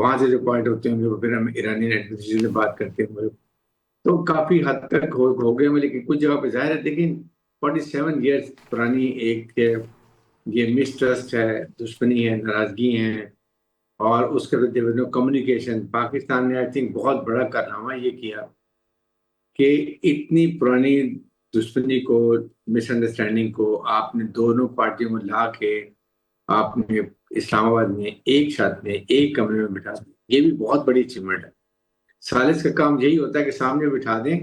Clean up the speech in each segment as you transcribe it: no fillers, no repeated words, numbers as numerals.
وہاں سے جو پوائنٹ ہوتے ہوں گے وہ پھر ہم ایرانی ایڈمنسٹریشن سے بات کرتے ہوں گے. تو کافی حد تک ہو گئے ہیں، لیکن کچھ جگہ پہ ظاہر ہے. لیکن 47 ایئرس پرانی ایک یہ مسٹرسٹ ہے، دشمنی ہے، ناراضگی ہیں، اور اس کے کمیونیکیشن. پاکستان نے آئی تھنک بہت بڑا کارنامہ یہ کیا کہ اتنی پرانی دشمنی کو، مس انڈرسٹینڈنگ کو آپ نے دونوں پارٹیوں میں لا کے آپ نے اسلام آباد میں ایک ساتھ میں ایک کمرے میں بٹھا دیا. یہ بھی بہت بڑی اچیومنٹ ہے. ثالث کا کام یہی ہوتا ہے کہ سامنے بٹھا دیں،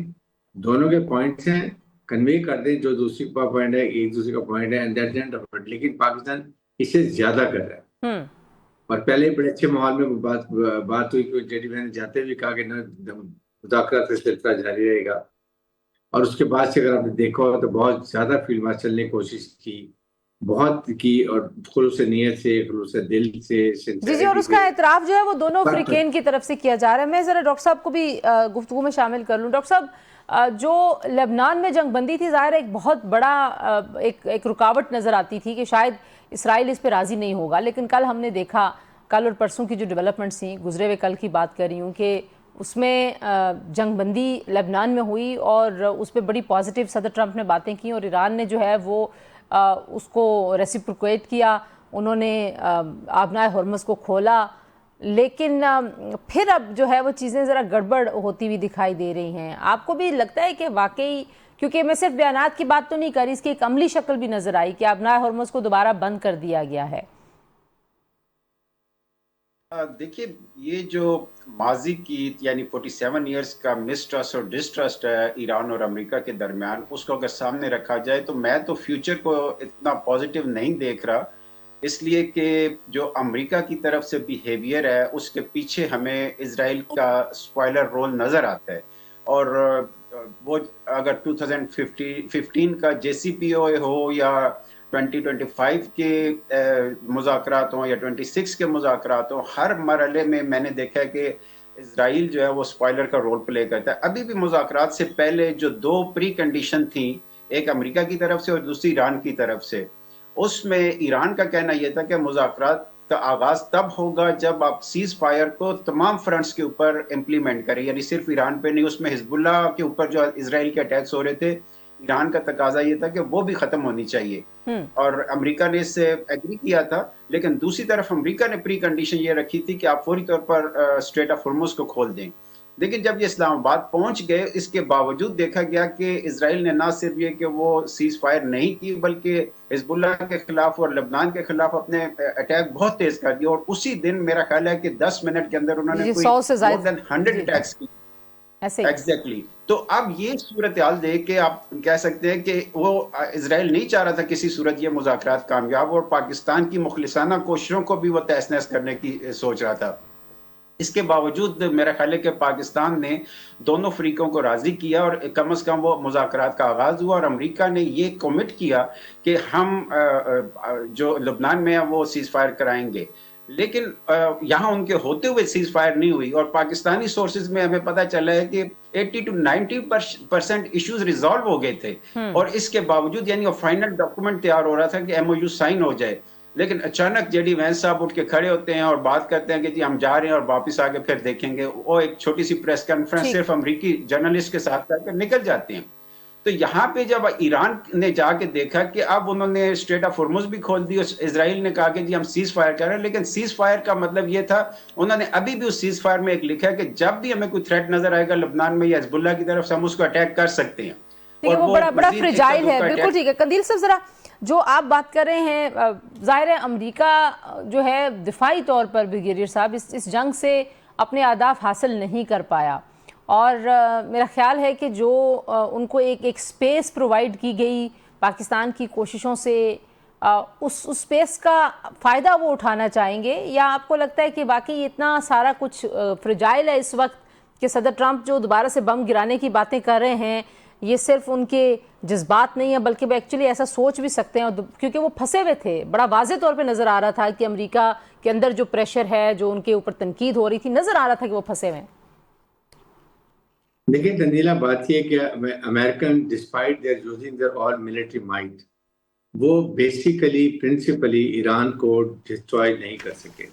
دونوں کے پوائنٹس ہیں کنوے کر دیں، جو دوسری کا پوائنٹ ہے ایک دوسرے کا پوائنٹ ہے، and that and of it. لیکن پاکستان اس سے زیادہ کر رہا ہے. اور پہلے بڑے اچھے ماحول میں بات ہوئی کہ جیڈی میں نے جاتے ہوئے کہا کہ مذاکرات کا سلسلہ جاری رہے گا. اور اس کے بعد سے اگر آپ نے دیکھا ہو تو بہت زیادہ فیلڈ مارچ چلنے کی کوشش کی، بہت کی، اور خلوص نیت سے، خلوص دل سے. جی اور اس کا اعتراف جو ہے وہ دونوں فریقین کی طرف سے کیا جا رہا ہے. میں ذرا ڈاکٹر صاحب کو بھی گفتگو میں شامل کر لوں. ڈاکٹر صاحب، جو لبنان میں جنگ بندی تھی، ظاہر ایک بہت بڑا ایک رکاوٹ نظر آتی تھی کہ شاید اسرائیل اس پہ راضی نہیں ہوگا. لیکن کل ہم نے دیکھا، کل اور پرسوں کی جو ڈیولپمنٹس تھیں، گزرے ہوئے کل کی بات کر رہی ہوں، کہ اس میں جنگ بندی لبنان میں ہوئی اور اس پہ بڑی پازیٹیو صدر ٹرمپ نے باتیں کی، اور ایران نے جو ہے وہ اس کو ریسیپروکیٹ کیا. انہوں نے آبنائے ہرمز کو کھولا. لیکن پھر اب جو ہے وہ چیزیں ذرا گڑبڑ ہوتی ہوئی دکھائی دے رہی ہیں. آپ کو بھی لگتا ہے کہ واقعی، کیونکہ میں صرف بیانات کی بات تو نہیں کر رہی، اس کی ایک عملی شکل بھی نظر آئی کہ آبنائے ہرمز کو دوبارہ بند کر دیا گیا ہے؟ دیکھیے، یہ جو ماضی کی یعنی 47 ایئرس کا مسٹرسٹ اور ڈسٹرسٹ ہے ایران اور امریکہ کے درمیان، اس کو اگر سامنے رکھا جائے تو میں تو فیوچر کو اتنا پازیٹیو نہیں دیکھ رہا. اس لیے کہ جو امریکہ کی طرف سے بیہیویئر ہے اس کے پیچھے ہمیں اسرائیل کا سپوائلر رول نظر آتا ہے. اور وہ اگر 2015 کا جے سی پی او ہو یا 2025 کے مذاکرات ہوں یا 26 کے مذاکرات ہوں، ہر مرحلے میں نے دیکھا ہے کہ اسرائیل جو ہے وہ سپوائلر کا رول پلے کرتا ہے. ابھی بھی مذاکرات سے پہلے جو دو پری کنڈیشن تھیں، ایک امریکہ کی طرف سے اور دوسری ایران کی طرف سے، اس میں ایران کا کہنا یہ تھا کہ مذاکرات کا آغاز تب ہوگا جب آپ سیز فائر کو تمام فرنٹس کے اوپر امپلیمنٹ کریں، یعنی صرف ایران پہ نہیں. اس میں حزب اللہ کے اوپر جو اسرائیل کے اٹیکس ہو رہے تھے، ایران کا تقاضا یہ تھا کہ وہ بھی ختم ہونی چاہیے، اور امریکہ نے اس سے ایگری کیا تھا. لیکن دوسری طرف امریکہ نے پری کنڈیشن یہ رکھی تھی کہ آپ فوری طور پر اسٹریٹ آف ہرمز کو کھول دیں. لیکن جب یہ اسلام آباد پہنچ گئے، اس کے باوجود دیکھا گیا کہ اسرائیل نے نہ صرف یہ کہ وہ سیز فائر نہیں کی، بلکہ حزب اللہ کے خلاف اور لبنان کے خلاف اپنے اٹیک بہت تیز کر دیا. اور اسی دن میرا خیال ہے کہ 10 منٹ کے اندر انہوں نے کوئی more than 100 اٹیکس کی. ایگزیکٹلی. تو اب یہ صورتحال دیکھ کے آپ کہہ سکتے ہیں کہ وہ اسرائیل نہیں چاہ رہا تھا کسی صورت یہ مذاکرات کامیاب، اور پاکستان کی مخلصانہ کوششوں کو بھی وہ تہس نہس کرنے کی سوچ رہا تھا. اس کے باوجود میرا خیال ہے کہ پاکستان نے دونوں فریقوں کو راضی کیا، اور کم از کم وہ مذاکرات کا آغاز ہوا. اور امریکہ نے یہ کمٹ کیا کہ ہم جو لبنان میں ہیں وہ سیز فائر کرائیں گے. لیکن یہاں ان کے ہوتے ہوئے سیز فائر نہیں ہوئی، اور پاکستانی سورسز میں ہمیں پتہ چلا ہے کہ 80 to 90% ایشوز ریزالو ہو گئے تھے. اور اس کے باوجود یعنی فائنل ڈاکومنٹ تیار ہو رہا تھا کہ ایم او یو سائن ہو جائے. لیکن اچانک جے ڈی وینس صاحب اٹھ کے کھڑے ہوتے ہیں اور بات کرتے ہیں کہ جی ہم جا رہے ہیں اور واپس آگے پھر دیکھیں گے. وہ ایک چھوٹی سی پریس کانفرنس صرف امریکی جرنلسٹ کے ساتھ کر کے نکل جاتے ہیں. تو یہاں پہ جب ایران نے جا کے دیکھا کہ اب انہوں نے اسٹریٹ آف ہرمز بھی کھول دی، اسرائیل نے کہا کہ جی ہم سیز فائر کر رہے ہیں. لیکن سیز فائر کا مطلب یہ تھا، انہوں نے ابھی بھی اس سیز فائر میں ایک لکھا ہے کہ جب بھی ہمیں کوئی تھریٹ نظر آئے گا لبنان میں یا حزب اللہ کی طرف سے، ہم اس کو اٹیک کر سکتے ہیں. اور وہ بڑا فریجائل ہے. بالکل ٹھیک ہے. قندیل صاحب، ذرا جو آپ بات کر رہے ہیں، ظاہر ہے امریکہ جو ہے دفاعی طور پر بریگیڈیئر صاحب اس جنگ سے اپنے اہداف حاصل نہیں کر پایا، اور میرا خیال ہے کہ جو ان کو ایک سپیس پرووائڈ کی گئی پاکستان کی کوششوں سے، اس سپیس کا فائدہ وہ اٹھانا چاہیں گے، یا آپ کو لگتا ہے کہ باقی اتنا سارا کچھ فریجائل ہے اس وقت کہ صدر ٹرمپ جو دوبارہ سے بم گرانے کی باتیں کر رہے ہیں، یہ صرف ان کے جذبات نہیں ہیں بلکہ وہ ایکچولی ایسا سوچ بھی سکتے ہیں، کیونکہ وہ پھنسے ہوئے تھے. بڑا واضح طور پہ نظر آ رہا تھا کہ امریکہ کے اندر جو پریشر ہے، جو ان کے اوپر تنقید ہو رہی تھی، نظر آ رہا تھا کہ وہ پھنسے ہوئے ہیں. دیکھیں تنزیلہ، بات یہ کہ American despite their using their all military might, وہ بیسیکلی پرنسپلی ایران کو ڈسٹروائے نہیں کر سکے،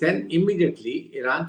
then immediately Iran,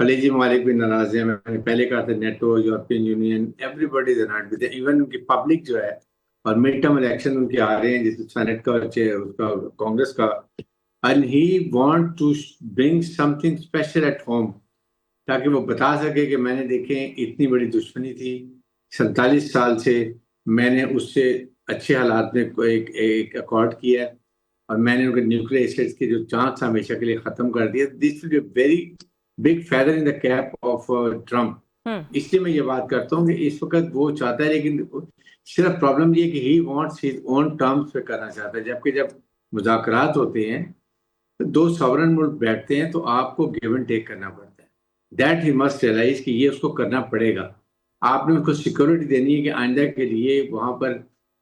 خلیجی ممالک بھی ناراض ہیں. میں نے پہلے کہا تھا NATO, European Union, everybody is not with, even ان کی پبلک جو ہے, اور مڈ ٹرم الیکشن ان کے آ رہے ہیں, جس سینٹ کا اس کا کانگریس کا, and he want to bring something special at home, تاکہ وہ بتا سکے کہ میں نے دیکھیں اتنی بڑی دشمنی تھی 47 سال سے, میں نے اس سے اچھے حالات میں ایک اکارڈ کیا ہے, اور میں نے ان کے نیوکلیر اسٹیٹس کے جو چانس ہمیشہ کے لیے ختم کر دیا. This will be very big feather in the cap of Trump. اس لیے میں یہ بات کرتا ہوں کہ اس وقت وہ چاہتا ہے, لیکن صرف پرابلم یہ کہ he wants his own terms پہ کرنا چاہتا ہے, جبکہ جب مذاکرات ہوتے ہیں تو دو سورن ملک بیٹھتے ہیں تو آپ کو گیو اینڈ ٹیک کرنا پڑتا ہے. دیٹ ہی مسٹ ریئلائز کہ یہ اس کو کرنا پڑے گا. آپ نے اس کو سیکورٹی دینی ہے کہ آئندہ کے لیے وہاں پر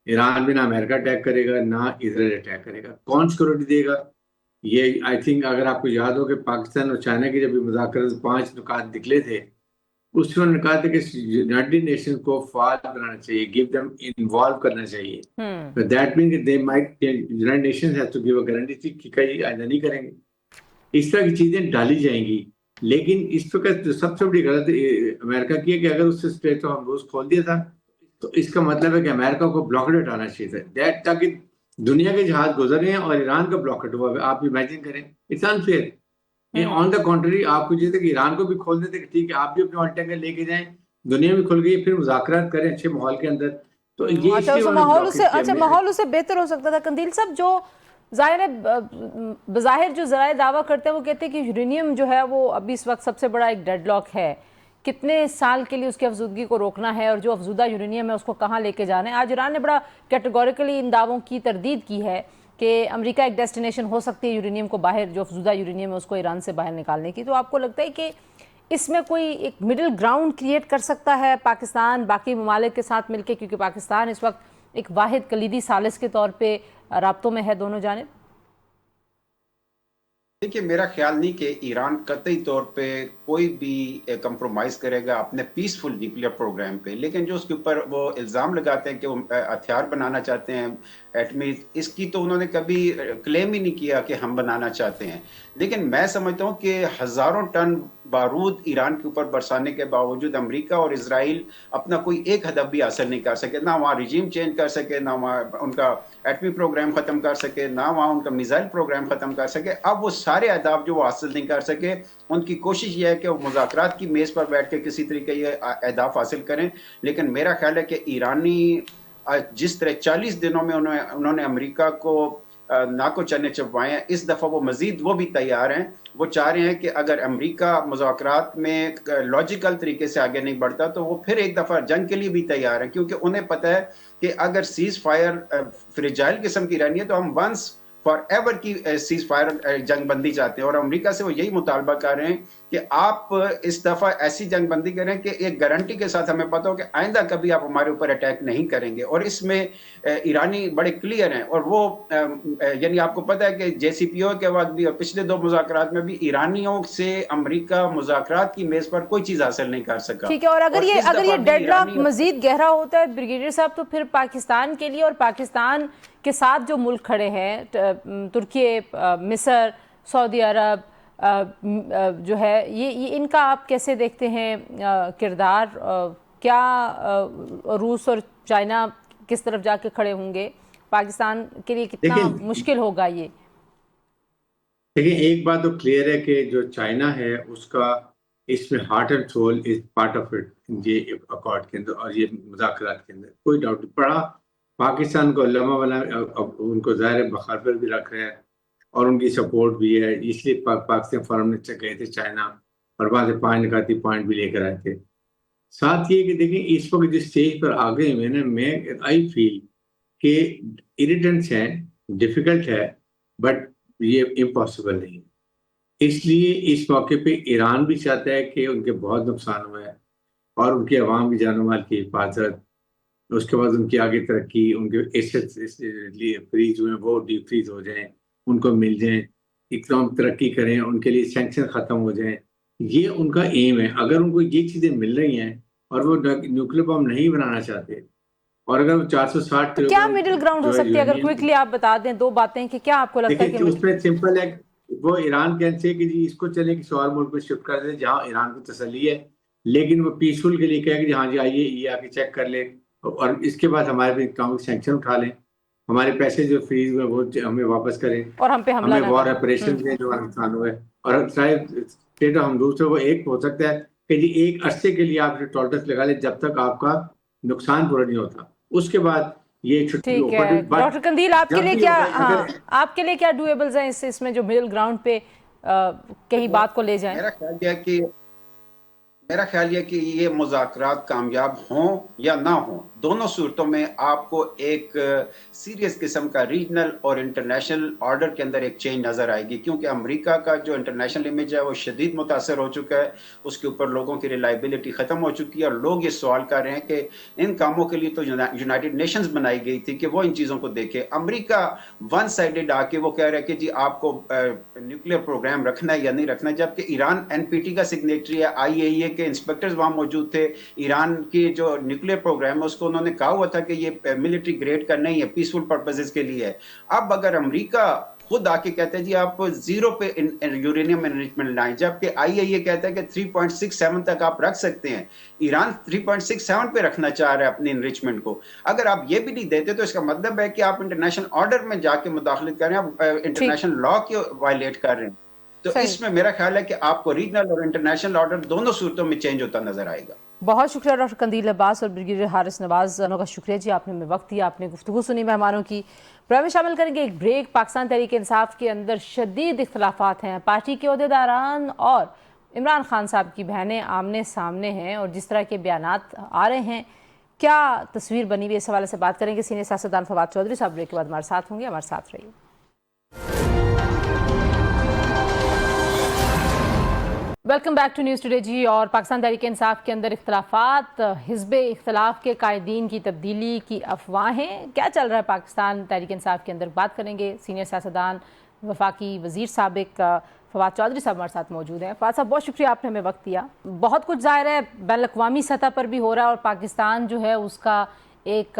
ایران بھی نہ امریکہ اٹیک کرے گا نہ اسرائیل اٹیک کرے گا. کون سیکورٹی دے گا؟ یہ آئی تھنک اگر آپ کو یاد ہو کہ پاکستان اور چائنا کے جب مذاکرات 5 نکات نکلے تھے, اس میں انہوں نے کہا تھا کہ یونائٹڈ نیشن کو فعال بنانا چاہیے, گیو دم انوالو کرنا چاہیے. That mean they might United Nation has to give a guarantee کہ کہیں آئندہ نہیں کریں گے. اس طرح کی چیزیں ڈالی جائیں گی. لیکن اس وقت سب سے بڑی غلط امریکہ کی ہے کہ اگر اس سے اسٹریٹ آف ہارموز کھول دیا تھا تو اس کا مطلب ہے کہ امریکہ کو بلاکڈ ہٹانا چاہیے تھا, تاکہ دنیا کے جہاز گزر رہے ہیں اور ایران کا بلاکڈ ہوا ہے. آپ امیجن کریں, it's unfair. On the country آپ کو چاہیے تھا کہ ایران کو بھی کھول دیتے کہ ٹھیک ہے آپ بھی اپنے آلٹنگر لے کے جائیں, دنیا بھی کھل گئی, پھر مذاکرات کریں اچھے ماحول کے اندر. تو یہ ماحول اسے بہتر ہو سکتا تھا. قندیل صاحب, جو ظاہر ہے بظاہر جو ذرائع دعویٰ کرتے ہیں وہ کہتے ہیں کہ یورینیم جو ہے وہ ابھی اس وقت سب سے بڑا ایک ڈیڈ لاک ہے, کتنے سال کے لیے اس کی افزودگی کو روکنا ہے, اور جو افزودہ یورینیم ہے اس کو کہاں لے کے جانا ہے. آج ایران نے بڑا کیٹیگوریکلی ان دعووں کی تردید کی ہے کہ امریکہ ایک ڈیسٹینیشن ہو سکتی ہے یورینیم کو باہر, جو افزودہ یورینیم ہے اس کو ایران سے باہر نکالنے کی. تو آپ کو لگتا ہے کہ اس میں کوئی ایک مڈل گراؤنڈ کریٹ کر سکتا ہے پاکستان باقی ممالک کے ساتھ مل کے, کیونکہ پاکستان اس وقت ایک واحد کلیدی ثالث کے طور پہ رابطوں میں ہے دونوں جانب؟ دیکھیے, میرا خیال نہیں کہ ایران قطعی طور پہ کوئی بھی کمپرومائز کرے گا اپنے پیسفل نیوکلیر پروگرام پہ, لیکن جو اس کے اوپر وہ الزام لگاتے ہیں کہ وہ ہتھیار بنانا چاہتے ہیں ایٹمی, اس کی تو انہوں نے کبھی کلیم ہی نہیں کیا کہ ہم بنانا چاہتے ہیں. لیکن میں سمجھتا ہوں کہ ہزاروں ٹن بارود ایران کے اوپر برسانے کے باوجود امریکہ اور اسرائیل اپنا کوئی ایک ہدف بھی حاصل نہیں کر سکے, نہ وہاں ریجیم چینج کر سکے, نہ وہاں ان کا ایٹمی پروگرام ختم کر سکے, نہ وہاں ان کا میزائل پروگرام ختم کر سکے. اب وہ سارے اہداف جو وہ حاصل نہیں کر سکے, ان کی کوشش یہ ہے کہ وہ مذاکرات کی میز پر بیٹھ کے کسی طریقے یہ اہداف حاصل کریں. لیکن میرا خیال ہے کہ ایرانی جس طرح 40 دنوں میں انہوں نے امریکہ کو ناکو چنے چبوائے ہیں, اس دفعہ وہ مزید وہ بھی تیار ہیں. وہ چاہ رہے ہیں کہ اگر امریکہ مذاکرات میں لاجیکل طریقے سے آگے نہیں بڑھتا تو وہ پھر ایک دفعہ جنگ کے لیے بھی تیار ہیں, کیونکہ انہیں پتہ ہے کہ اگر سیز فائر فریجائل قسم کی رہنی ہے تو ہم ونس فار ایور کی سیز فائر جنگ بندی چاہتے ہیں. اور امریکہ سے وہ یہی مطالبہ کر رہے ہیں کہ آپ اس دفعہ ایسی جنگ بندی کریں کہ ایک گارنٹی کے ساتھ ہمیں پتہ ہو کہ آئندہ کبھی آپ ہمارے اوپر اٹیک نہیں کریں گے. اور اس میں ایرانی بڑے کلیئر ہیں, اور وہ یعنی آپ کو پتہ ہے کہ جے سی پی او کے وقت بھی اور پچھلے 2 مذاکرات میں بھی ایرانیوں سے امریکہ مذاکرات کی میز پر کوئی چیز حاصل نہیں کر سکا. ٹھیک ہے, اور اگر یہ ڈیڈ لاک مزید گہرا ہوتا ہے بریگیڈیئر صاحب, تو پھر پاکستان کے لیے اور پاکستان کے ساتھ جو ملک کھڑے ہیں, ترکی, مصر, سعودی عرب جو ہے, یہ ان کا آپ کیسے دیکھتے ہیں کردار؟ کیا روس اور چائنا کس طرف جا کے کھڑے ہوں گے؟ پاکستان کے لیے کتنا مشکل ہوگا یہ؟ دیکھیں, ایک بات تو کلیئر ہے کہ جو چائنا ہے اس کا اس میں heart and soul is part of it, یہ اکارڈ کے اندر اور یہ مذاکرات کے اندر کوئی ڈاؤٹ نہیں پڑا. پاکستان کو علامہ والا ان کو ظاہر بخار پر بھی رکھ رہے ہیں اور ان کی سپورٹ بھی ہے, اس لیے پاکستان فارم میں گئے تھے چائنا, اور وہاں سے 5 نکاتی پوائنٹ بھی لے کر آئے تھے. ساتھ یہ کہ دیکھیں اس وقت جس اسٹیج پر آ گئے میں آئی فیل کہ اریٹنٹس ہیں, ڈیفیکلٹ ہے, بٹ یہ امپاسبل نہیں. اس لیے اس موقع پہ ایران بھی چاہتا ہے کہ ان کے بہت نقصان ہوا ہے اور ان کے عوام کی جان و مال کی حفاظت, اس کے بعد ان کی آگے ترقی, ان کے ایسٹس فریز ہوئے وہ ڈی فریز ہو جائیں, ان کو مل جائیں, اکنامک ترقی کریں, ان کے لیے سینکشن ختم ہو جائیں. یہ ان کا ایم ہے. اگر ان کو یہ چیزیں مل رہی ہیں اور وہ نیوکلیر بم نہیں بنانا چاہتے, اور اگر وہ 460 کیا مڈل گراؤنڈ ہو سکتی ہے؟ اگر کوئکلی آپ بتا دیں 2 باتیں کہ کیا آپ کو لگتا ہے کہ اس میں سمپل ہے, وہ ایران کہتے ہیں کہ جی اس کو چلے کسی اور ملک میں شفٹ کر دیں جہاں ایران کو تسلی ہے، لیکن وہ پیسفل کے لیے کہے کہ ہاں جی آئیے یہ آ کے چیک کر لیں اور اس کے بعد ہمارے پہ اکنامک سینکشن اٹھا لیں، ہمارے پیسے جو فریز ہوئے وہ ہمیں واپس کریں اور ہم پہ حملہ ہمیں نہ وار کریں۔ آپریشن میں جو نقصان ہوئے، اور شاید اسٹیٹ آف ہمدوس وہ ایک ہو سکتا ہے کہ جی ایک عرصے کے لیے آپ ٹالرنس لگا لیں جب تک آپ کا نقصان پورا نہیں ہوتا، اس کے بعد یہ چھٹی ٹھیک ہے ڈاکٹر قندیل، آپ کے جب لیے بھی کیا اگر آپ کے لیے کیا ڈویبلز ہیں اس میں جو مڈل گراؤنڈ پہ کہیں بات کو لے جائیں؟ میرا خیال یہ کہ یہ مذاکرات کامیاب ہوں یا نہ ہوں، دونوں صورتوں میں آپ کو ایک سیریس قسم کا ریجنل اور انٹرنیشنل آرڈر کے اندر ایک چینج نظر آئے گی، کیونکہ امریکہ کا جو انٹرنیشنل امیج ہے وہ شدید متاثر ہو چکا ہے، اس کے اوپر لوگوں کی ریلائبلٹی ختم ہو چکی ہے، اور لوگ یہ سوال کر رہے ہیں کہ ان کاموں کے لیے تو یونائٹڈ نیشنز بنائی گئی تھی کہ وہ ان چیزوں کو دیکھے۔ امریکہ ون سائیڈڈ آ کے وہ کہہ رہا ہے کہ جی آپ کو نیوکلیر پروگرام رکھنا ہے یا نہیں رکھنا، جبکہ ایران این پی ٹی کا سگنیٹری ہے، آئی اے ای اے کے انسپیکٹرز وہاں موجود تھے، ایران کی جو نیوکلیر پروگرام ہے اس کو انہوں نے کہا ہوا تھا کہ یہ ملٹری گریڈ کا نہیں ہے، پیسفل پرپزز کے لیے ہے۔ اب اگر امریکہ خود آ کے کہتے ہیں جی آپ 0 پہ یورینیم انریچمنٹ لائیں، جبکہ آئی اے ای کہتا ہے کہ 3.67 تک آپ رکھ سکتے ہیں، ایران 3.67 پہ رکھنا چاہ رہا ہے اپنی انریچمنٹ کو۔ اگر آپ یہ بھی نہیں دیتے تو اس کا مطلب ہے کہ آپ انٹرنیشنل آرڈر میں جا کے مداخلت کر رہے ہیں، آپ انٹرنیشنل لا کی وائلیٹ کر رہے ہیں۔ تو اس میں میرا خیال ہے کہ آپ کو ریجنل اور انٹرنیشنل آرڈر دونوں صورتوں میں چینج ہوتا نظر آئے گا۔ بہت شکریہ ڈاکٹر قندیل عباس اور بریگیڈیئر حارث نواز دونوں کا شکریہ جی، آپ نے ہمیں وقت دیا، آپ نے گفتگو سنی مہمانوں کی۔ پروگرام میں شامل کریں گے ایک بریک۔ پاکستان تحریک انصاف کے اندر شدید اختلافات ہیں، پارٹی کے عہدیداران اور عمران خان صاحب کی بہنیں آمنے سامنے ہیں اور جس طرح کے بیانات آ رہے ہیں، کیا تصویر بنی ہوئی اس حوالے سے بات کریں گے۔ سینئر سیاستدان فواد چودھری صاحب بریک کے بعد ہمارے ساتھ ہوں گے، ہمارے ساتھ رہیے۔ Welcome back to news today جی۔ اور پاکستان تحریک انصاف کے اندر اختلافات، حزب اختلاف کے قائدین کی تبدیلی کی افواہیں، کیا چل رہا ہے پاکستان تحریک انصاف کے اندر، بات کریں گے۔ سینئر سیاستدان وفاقی وزیر سابق فواد چودھری صاحب ہمارے ساتھ موجود ہیں۔ فواد صاحب بہت شکریہ، آپ نے ہمیں وقت دیا۔ بہت کچھ ظاہر ہے بین الاقوامی سطح پر بھی ہو رہا ہے اور پاکستان جو ہے اس کا ایک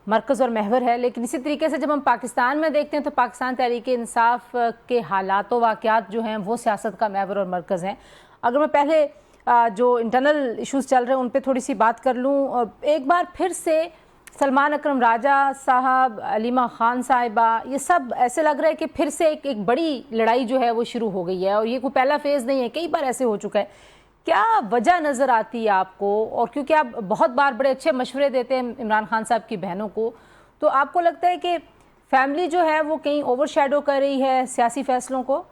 مرکز اور محور ہے، لیکن اسی طریقے سے جب ہم پاکستان میں دیکھتے ہیں تو پاکستان تحریک انصاف کے حالات و واقعات جو ہیں وہ سیاست کا محور اور مرکز ہیں۔ اگر میں پہلے جو انٹرنل ایشوز چل رہے ہیں ان پہ تھوڑی سی بات کر لوں، ایک بار پھر سے سلمان اکرم راجہ صاحب، علیمہ خان صاحبہ، یہ سب ایسے لگ رہا ہے کہ پھر سے ایک بڑی لڑائی جو ہے وہ شروع ہو گئی ہے، اور یہ کوئی پہلا فیز نہیں ہے، کئی بار ایسے ہو چکا ہے۔ کیا وجہ نظر آتی ہے آپ کو؟ اور کیونکہ آپ بہت بار بڑے اچھے مشورے دیتے ہیں عمران خان صاحب کی بہنوں کو، تو آپ کو لگتا ہے کہ فیملی جو ہے وہ کہیں اوور شیڈو کر رہی ہے سیاسی فیصلوں کو؟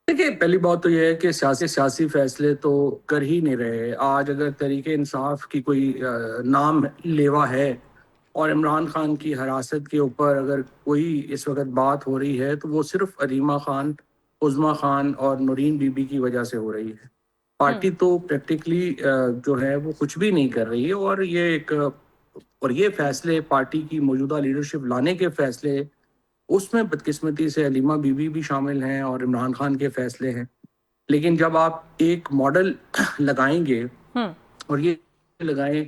دیکھیے، پہلی بات تو یہ ہے کہ سیاسی فیصلے تو کر ہی نہیں رہے۔ آج اگر تحریک انصاف کی کوئی نام لیوا ہے اور عمران خان کی حراست کے اوپر اگر کوئی اس وقت بات ہو رہی ہے تو وہ صرف علیمہ خان، عظمیٰ خان اور نورین بی بی کی وجہ سے ہو رہی ہے۔ پارٹی تو پریکٹیکلی جو ہے وہ کچھ بھی نہیں کر رہی ہے، اور یہ فیصلے پارٹی کی موجودہ لیڈرشپ لانے کے فیصلے، اس میں بدقسمتی سے علیمہ بی بی بھی شامل ہیں اور عمران خان کے فیصلے ہیں۔ لیکن جب آپ ایک ماڈل لگائیں گے اور یہ لگائیں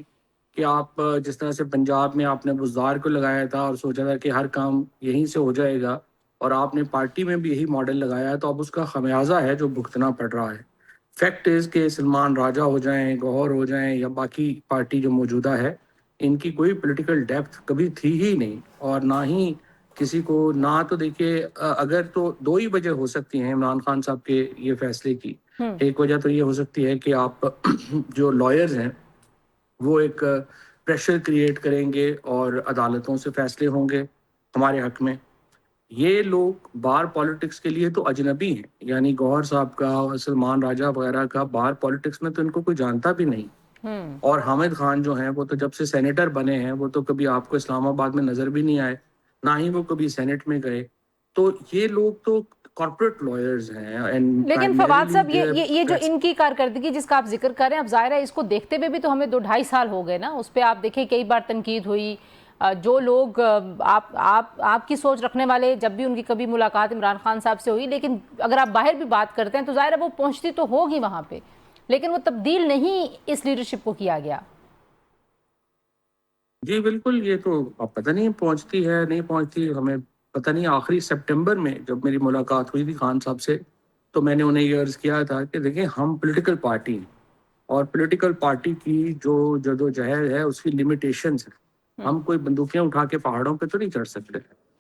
کہ آپ جس طرح سے پنجاب میں آپ نے بزدار کو لگایا تھا اور سوچا تھا کہ ہر کام یہیں سے ہو جائے گا، اور آپ نے پارٹی میں بھی یہی ماڈل لگایا ہے، تو اب اس کا خمیازہ ہے جو بھگتنا پڑ رہا ہے۔ فیکٹ از کہ سلمان راجہ ہو جائیں، گوہر ہو جائیں یا باقی پارٹی جو موجودہ ہے، ان کی کوئی پولیٹیکل ڈیپتھ کبھی تھی ہی نہیں، اور نہ ہی کسی کو، نہ تو دیکھیے اگر تو دو ہی وجہ ہو سکتی ہیں عمران خان صاحب کے یہ فیصلے کی۔ ایک وجہ تو یہ ہو سکتی ہے کہ آپ جو لائرز ہیں وہ ایک پریشر کریٹ کریں گے اور عدالتوں سے فیصلے ہوں گے ہمارے حق میں۔ یہ لوگ بار پالیٹکس کے لیے تو اجنبی ہیں، یعنی گوہر صاحب کا، سلمان راجہ وغیرہ کا بار پالیٹکس میں تو ان کو کوئی جانتا بھی نہیں۔ اور حامد خان جو ہیں وہ تو جب سے سینیٹر بنے ہیں وہ تو کبھی آپ کو اسلام آباد میں نظر بھی نہیں آئے، نہ ہی وہ کبھی سینٹ میں گئے۔ تو یہ لوگ تو کارپوریٹ لائرز ہیں۔ لیکن فواد صاحب یہ جو ان کی کارکردگی جس کا آپ ذکر کر رہے ہیں، اب ظاہر ہے اس کو دیکھتے ہوئے بھی تو ہمیں 2-2.5 سال ہو گئے نا، اس پہ آپ دیکھیں کئی بار تنقید ہوئی، جو لوگ آپ کی سوچ رکھنے والے، جب بھی ان کی کبھی ملاقات عمران خان صاحب سے ہوئی، لیکن اگر آپ باہر بھی بات کرتے ہیں تو ظاہر ہے وہ پہنچتی تو ہوگی وہاں پہ، لیکن وہ تبدیل نہیں اس لیڈرشپ کو کیا گیا۔ جی بالکل، یہ تو اب پتہ نہیں پہنچتی ہے نہیں پہنچتی، ہمیں پتہ نہیں آخری سپٹمبر میں جب میری ملاقات ہوئی تھی خان صاحب سے، تو میں نے انہیں یہ عرض کیا تھا کہ دیکھیں ہم پولیٹیکل پارٹی ہیں، اور پولیٹیکل پارٹی کی جو جدوجہد ہے اس کی لمیٹیشنز ہیں، ہم کوئی بندوقیں اٹھا کے پہاڑوں پہ تو نہیں چڑھ سکتے،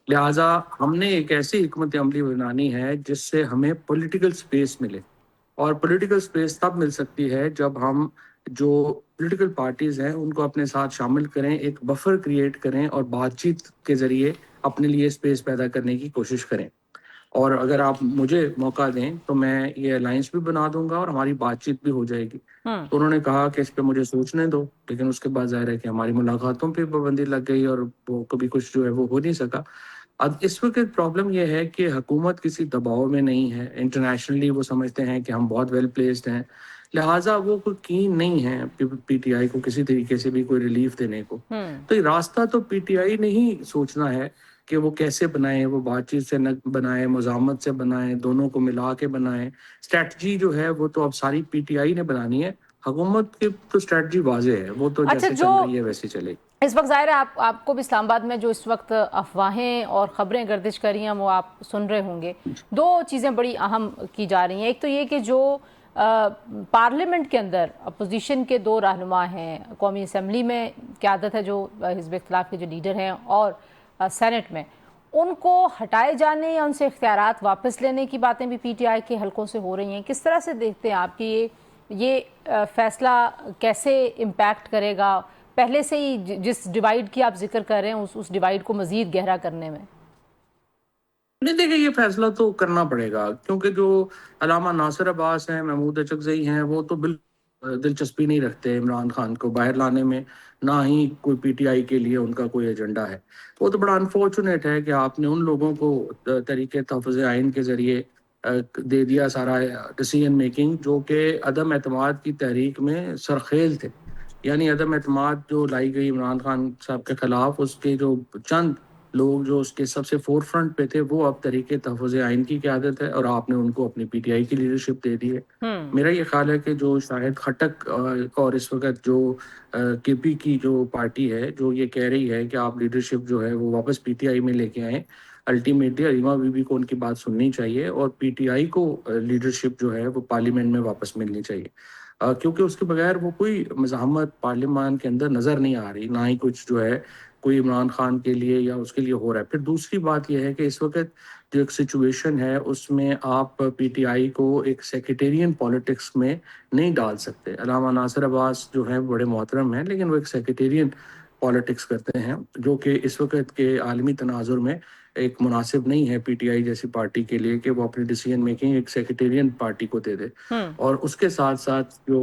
لہٰذا ہم نے ایک ایسی حکمت عملی بنانی ہے جس سے ہمیں پولیٹیکل سپیس ملے، اور پولیٹیکل سپیس تب مل سکتی ہے جب ہم جو پولیٹیکل پارٹیز ہیں ان کو اپنے ساتھ شامل کریں، ایک بفر کریٹ کریں اور بات چیت کے ذریعے اپنے لیے سپیس پیدا کرنے کی کوشش کریں، اور اگر آپ مجھے موقع دیں تو میں یہ الائنس بھی بنا دوں گا اور ہماری بات چیت بھی ہو جائے گی۔ تو انہوں نے کہا کہ اس پہ مجھے سوچنے دو، لیکن اس کے بعد ظاہر ہے کہ ہماری ملاقاتوں پہ پابندی لگ گئی اور وہ کبھی کچھ جو ہے وہ ہو نہیں سکا۔ اب اس وقت پرابلم یہ ہے کہ حکومت کسی دباؤ میں نہیں ہے، انٹرنیشنلی وہ سمجھتے ہیں کہ ہم بہت ویل پلیسڈ ہیں، لہٰذا وہ کوئی کین نہیں ہے پی ٹی آئی کو کسی طریقے سے بھی کوئی ریلیف دینے کو۔ تو یہ راستہ تو پی ٹی آئی نے ہی سوچنا ہے کہ وہ کیسے بنائیں، وہ بات چیت سے نہ بنائیں، مزاحمت سے بنائیں، دونوں کو ملا کے بنائیں۔ اسٹریٹجی جو ہے وہ تو اب ساری پی ٹی آئی نے بنانی ہے، حکومت کی تو اسٹریٹجی واضح ہے، وہ تو جیسے چل رہی ہے ویسے چلے گی۔ اس وقت ظاہر ہے آپ کو بھی اسلام آباد میں جو اس وقت افواہیں اور خبریں گردش کر رہی ہیں وہ آپ سن رہے ہوں گے۔ دو چیزیں بڑی اہم کی جا رہی ہیں، ایک تو یہ کہ جو پارلیمنٹ کے اندر اپوزیشن کے دو رہنما ہیں، قومی اسمبلی میں قیادت ہے جو حزب اختلاف کے جو لیڈر ہیں، اور سینٹ میں، ان کو ہٹائے جانے یا ان سے اختیارات واپس لینے کی باتیں بھی پی ٹی آئی کے حلقوں سے ہو رہی ہیں۔ کس طرح سے دیکھتے ہیں آپ کہ یہ فیصلہ کیسے امپیکٹ کرے گا پہلے سے ہی جس ڈیوائیڈ کی آپ ذکر کر رہے ہیں اس ڈیوائیڈ کو مزید گہرا کرنے میں؟ نہیں دیکھیں، یہ فیصلہ تو کرنا پڑے گا، کیونکہ جو علامہ ناصر عباس ہیں، محمود اچکزئی ہیں، وہ تو بالکل دلچسپی نہیں رکھتے عمران خان کو باہر لانے میں، نہ ہی کوئی پی ٹی آئی کے لیے ان کا کوئی ایجنڈا ہے۔ وہ تو بڑا انفارچونیٹ ہے کہ آپ نے ان لوگوں کو طریقے تحفظ آئین کے ذریعے دے دیا سارا ڈیسیژن میکنگ، جو کہ عدم اعتماد کی تحریک میں سرخیل تھے، یعنی عدم اعتماد جو لائی گئی عمران خان صاحب کے خلاف، اس کے جو چند لوگ جو اس کے سب سے فور فرنٹ پہ تھے وہ اب طریقے تحفظ آئین کی قیادت ہے، اور آپ نے ان کو اپنی پی ٹی آئی کی لیڈرشپ دے دی ہے۔ میرا یہ خیال ہے کہ جو شاہد خٹک اور اس وقت جو کے پی کی جو پارٹی ہے جو یہ کہہ رہی ہے کہ آپ لیڈرشپ جو ہے وہ واپس پی ٹی آئی میں لے کے آئیں، الٹیمیٹلی علیمہ بی بی کو ان کی بات سننی چاہیے، اور پی ٹی آئی کو لیڈرشپ جو ہے وہ پارلیمنٹ میں واپس ملنی چاہیے، کیونکہ اس کے بغیر وہ کوئی مزاحمت پارلیمان کے اندر نظر نہیں آ رہی، نہ ہی کچھ جو ہے کوئی عمران خان کے لیے یا اس کے لیے ہو رہا ہے۔ پھر دوسری بات یہ ہے کہ اس وقت جو ایک سچویشن ہے اس میں آپ پی ٹی آئی کو ایک سیکریٹیرین پالیٹکس میں نہیں ڈال سکتے۔ علامہ ناصر عباس جو ہیں بڑے محترم ہیں، لیکن وہ ایک سیکریٹیرین پالیٹکس کرتے ہیں، جو کہ اس وقت کے عالمی تناظر میں ایک مناسب نہیں ہے پی ٹی آئی جیسی پارٹی کے لیے کہ وہ اپنی ڈیسیژن میکنگ ایک سیکریٹیرین پارٹی کو دے دے۔ اور اس کے ساتھ ساتھ جو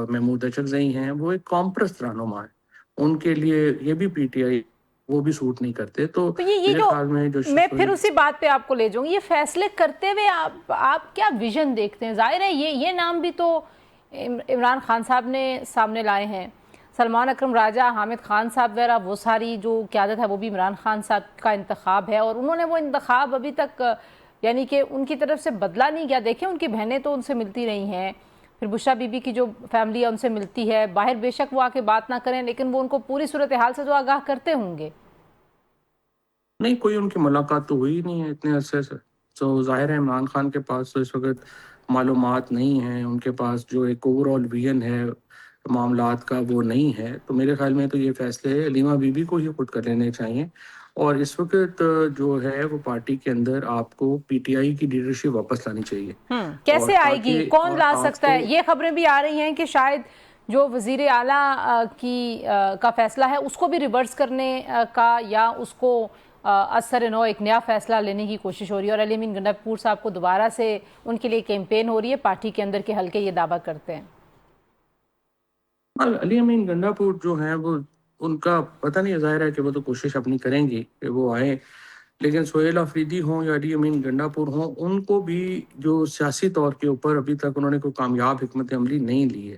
محمود اچکزئی ہیں وہ ایک قوم پرست رہنما ہے، ان کے لیے یہ بھی پی ٹی آئی وہ بھی سوٹ نہیں کرتے۔ تو یہ جو میں پھر اسی بات پہ آپ کو لے جاؤں گی، یہ فیصلے کرتے ہوئے آپ کیا ویژن دیکھتے ہیں؟ ظاہر ہے یہ نام بھی تو عمران خان صاحب نے سامنے لائے ہیں، سلمان اکرم راجہ، حامد خان صاحب وغیرہ، وہ ساری جو قیادت ہے وہ بھی عمران خان صاحب کا انتخاب ہے، اور انہوں نے وہ انتخاب ابھی تک یعنی کہ ان کی طرف سے بدلا نہیں گیا۔ دیکھیں ان کی بہنیں تو ان سے ملتی رہی ہیں، پھر بشرا بی بی کی جو فیملی ہے ان سے ملتی ہے، باہر بے شک وہ آ کے بات نہ کریں لیکن وہ ان کو پوری صورتحال سے تو آگاہ کرتے ہوں گے۔ نہیں، کوئی ان کی ملاقات تو ہوئی نہیں ہے اتنے عرصے سے، تو ظاہر ہے عمران خان کے پاس تو اس وقت معلومات نہیں ہیں، ان کے پاس جو ایک اوور آل ویژن ہے معاملات کا وہ نہیں ہے۔ تو میرے خیال میں تو یہ فیصلے علیمہ بی بی کو ہی خود کر لینے چاہیے، اور اس وقت جو ہے وہ پارٹی کے اندر آپ کو پی ٹی آئی کی لیڈرشپ واپس لانی چاہیے۔ کیسے آئے گی؟ کون لا سکتا ہے؟ یہ خبریں بھی آ رہی ہیں کہ شاید جو وزیر اعلیٰ کا فیصلہ ہے اس کو بھی ریورس کرنے کا یا اس کو اثر نو ایک نیا فیصلہ لینے کی کوشش ہو رہی ہے، اور علی امین گنڈا پور صاحب کو دوبارہ سے ان کے لیے کیمپین ہو رہی ہے، پارٹی کے اندر کے حلقے یہ دعویٰ کرتے ہیں۔ علی امین گنڈا پور جو ہیں وہ ان کا پتہ نہیں، ظاہر ہے کہ وہ تو کوشش اپنی کریں گی کہ وہ آئیں، لیکن سہیل آفریدی ہوں یا علی امین گنڈا پور ہوں، ان کو بھی جو سیاسی طور کے اوپر ابھی تک انہوں نے کوئی کامیاب حکمت عملی نہیں لی ہے۔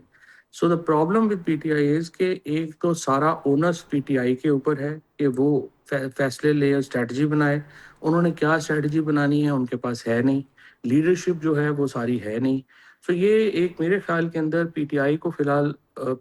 So the problem with P T I is کہ ایک تو سارا اونرس پی ٹی آئی کے اوپر ہے کہ وہ فیصلے لے، اسٹریٹجی بنائے۔ انہوں نے کیا اسٹریٹجی بنانی ہے ان کے پاس ہے نہیں، لیڈرشپ جو ہے وہ ساری ہے نہیں۔ سو یہ ایک میرے خیال کے اندر پی ٹی آئی کو فی الحال